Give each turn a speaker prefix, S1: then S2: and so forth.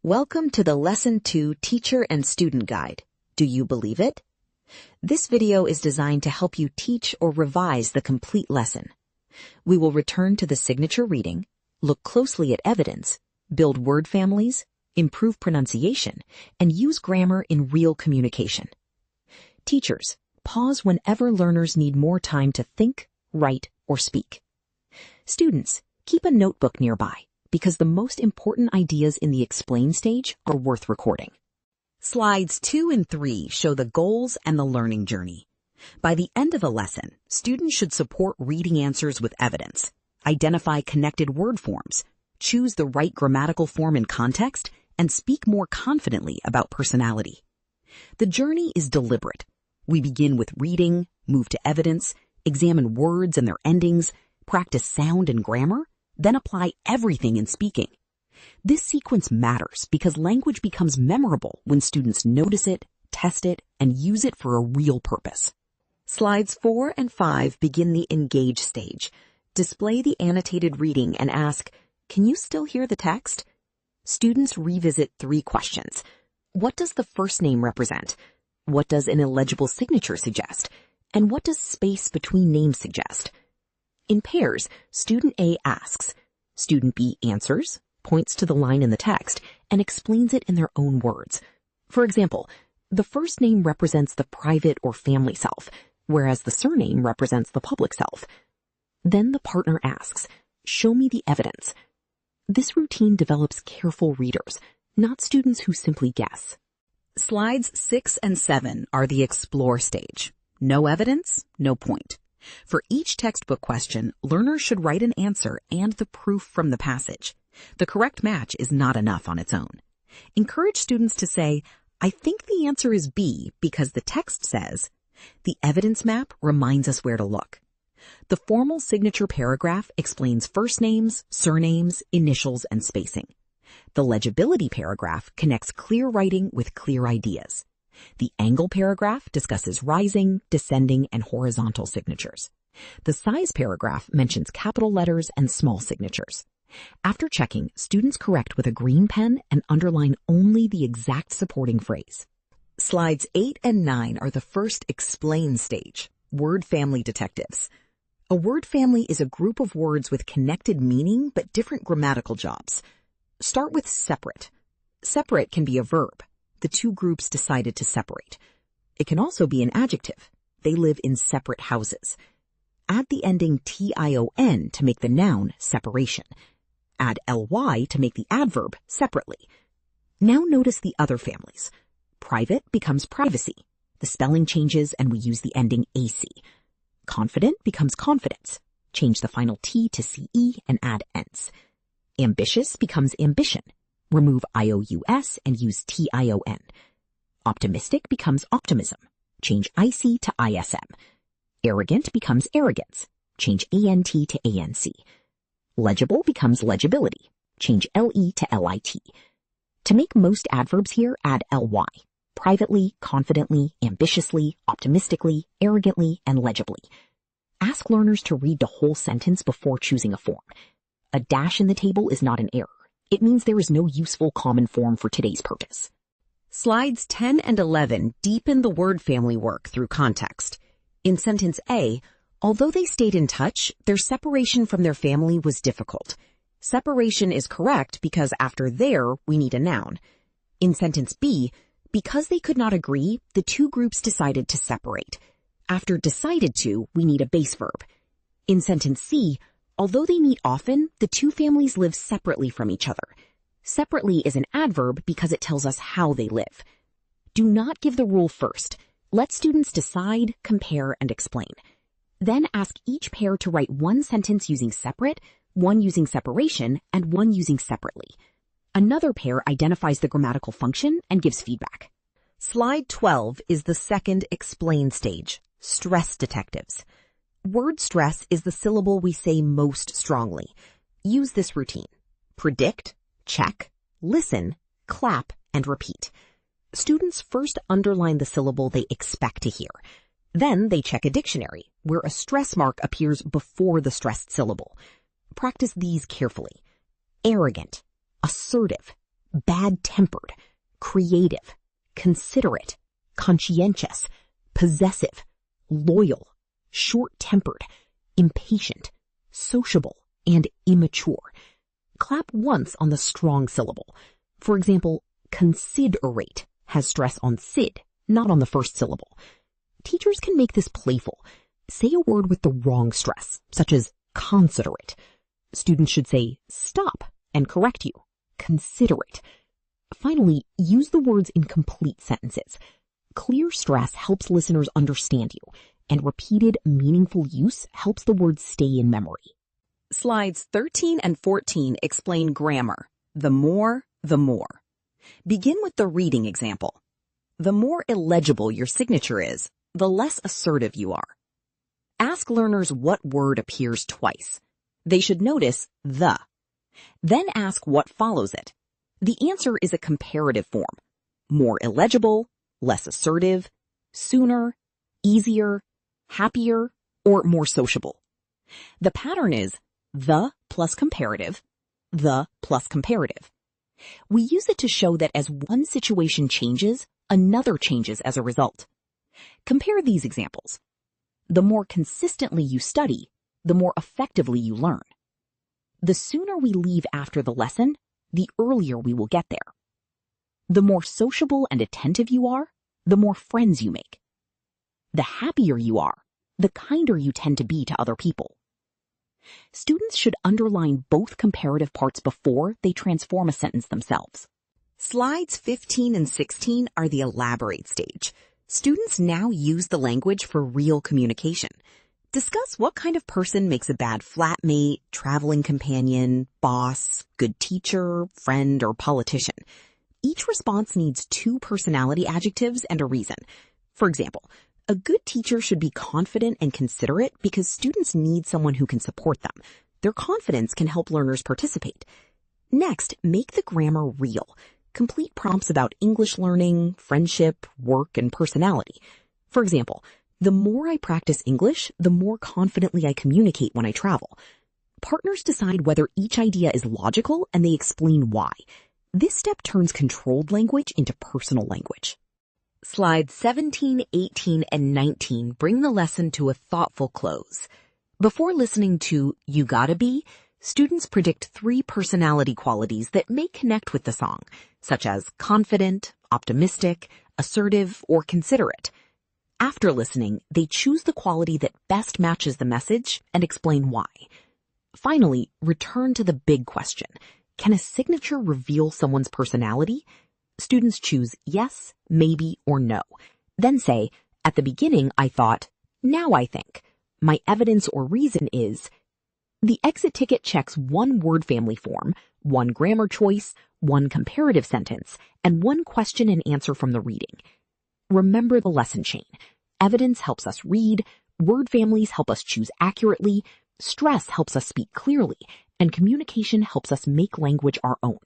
S1: Welcome to the Lesson 2 Teacher and Student Guide. Do you believe it? This video is designed to help you teach or revise the complete lesson. We will return to the signature reading, look closely at evidence, build word families, improve pronunciation, and use grammar in real communication. Teachers, pause whenever learners need more time to think, write, or speak. Students, keep a notebook nearby, because the most important ideas in the explain stage are worth recording. Slides 2 and 3 show the goals and the learning journey. By the end of a lesson, students should support reading answers with evidence, identify connected word forms, choose the right grammatical form and context, and speak more confidently about personality. The journey is deliberate. We begin with reading, move to evidence, examine words and their endings, practice sound and grammar, then apply everything in speaking. This sequence matters because language becomes memorable when students notice it, test it, and use it for a real purpose. Slides 4 and 5 begin the engage stage. Display the annotated reading and ask, "Can you still hear the text?" Students revisit 3 questions. What does the first name represent? What does an illegible signature suggest? And what does space between names suggest? In pairs, student A asks, student B answers, points to the line in the text, and explains it in their own words. For example, the first name represents the private or family self, whereas the surname represents the public self. Then the partner asks, show me the evidence. This routine develops careful readers, not students who simply guess. Slides 6 and 7 are the explore stage. No evidence, no point. For each textbook question, learners should write an answer and the proof from the passage. The correct match is not enough on its own. Encourage students to say, I think the answer is B because the text says. The evidence map reminds us where to look. The formal signature paragraph explains first names, surnames, initials, and spacing. The legibility paragraph connects clear writing with clear ideas. The angle paragraph discusses rising, descending, and horizontal signatures. The size paragraph mentions capital letters and small signatures. After checking, students correct with a green pen and underline only the exact supporting phrase. Slides 8 and 9 are the first explain stage, word family detectives. A word family is a group of words with connected meaning but different grammatical jobs. Start with separate. Separate can be a verb. The two groups decided to separate. It can also be an adjective. They live in separate houses. Add the ending tion to make the noun separation. Add ly to make the adverb separately. Now notice the other families. Private becomes privacy. The spelling changes and we use the ending ac. Confident becomes confidence. Change the final T to CE and add ENS. Ambitious becomes ambition. Remove IOUS and use TION. Optimistic becomes optimism. Change IC to ISM. Arrogant becomes arrogance. Change ANT to ANC. Legible becomes legibility. Change LE to LIT. To make most adverbs here, add LY. Privately, confidently, ambitiously, optimistically, arrogantly, and legibly. Ask learners to read the whole sentence before choosing a form. A dash in the table is not an error. It means there is no useful common form for today's purpose. Slides 10 and 11 deepen the word family work through context. In sentence A, although they stayed in touch, their separation from their family was difficult. Separation is correct because after there, we need a noun. In sentence B, because they could not agree, the two groups decided to separate. After decided to, we need a base verb. In sentence C, although they meet often, the two families live separately from each other. Separately is an adverb because it tells us how they live. Do not give the rule first. Let students decide, compare, and explain. Then ask each pair to write one sentence using separate, one using separation, and one using separately. Another pair identifies the grammatical function and gives feedback. Slide 12 is the second explain stage, stress detectives. Word stress is the syllable we say most strongly. Use this routine. Predict, check, listen, clap, and repeat. Students first underline the syllable they expect to hear. Then they check a dictionary, where a stress mark appears before the stressed syllable. Practice these carefully. Arrogant, assertive,
S2: bad-tempered, creative, considerate, conscientious, possessive, loyal, short-tempered, impatient, sociable, and immature. Clap once on the strong syllable. For example, considerate has stress on sid, not on the first syllable. Teachers can make this playful. Say a word with the wrong stress, such as considerate. Students should say stop and correct you. Considerate. Finally, use the words in complete sentences. Clear stress helps listeners understand you, and repeated, meaningful use helps the words stay in memory.
S1: Slides 13 and 14 explain grammar. The more, the more. Begin with the reading example. The more illegible your signature is, the less assertive you are. Ask learners what word appears twice. They should notice the. Then ask what follows it. The answer is a comparative form. More illegible, less assertive, sooner, easier, happier, or more sociable. The pattern is the plus comparative, the plus comparative. We use it to show that as one situation changes, another changes as a result. Compare these examples. The more consistently you study, the more effectively you learn. The sooner we leave after the lesson, the earlier we will get there. The more sociable and attentive you are, the more friends you make. The happier you are, the kinder you tend to be to other people. Students should underline both comparative parts before they transform a sentence themselves. Slides 15 and 16 are the elaborate stage. Students now use the language for real communication. Discuss what kind of person makes a bad flatmate, traveling companion, boss, good teacher, friend, or politician. Each response needs 2 personality adjectives and a reason. For example, a good teacher should be confident and considerate because students need someone who can support them. Their confidence can help learners participate. Next, make the grammar real. Complete prompts about English learning, friendship, work, and personality. For example, the more I practice English, the more confidently I communicate when I travel. Partners decide whether each idea is logical and they explain why. This step turns controlled language into personal language. Slides 17, 18, and 19 bring the lesson to a thoughtful close. Before listening to You Gotta Be, students predict 3 personality qualities that may connect with the song, such as confident, optimistic, assertive, or considerate. After listening, they choose the quality that best matches the message and explain why. Finally, return to the big question. Can a signature reveal someone's personality? Students choose yes, maybe, or no. Then say, at the beginning I thought, now I think. My evidence or reason is. The exit ticket checks 1 word family form, 1 grammar choice, 1 comparative sentence, and 1 question and answer from the reading. Remember the lesson chain. Evidence helps us read, word families help us choose accurately, stress helps us speak clearly, and communication helps us make language our own.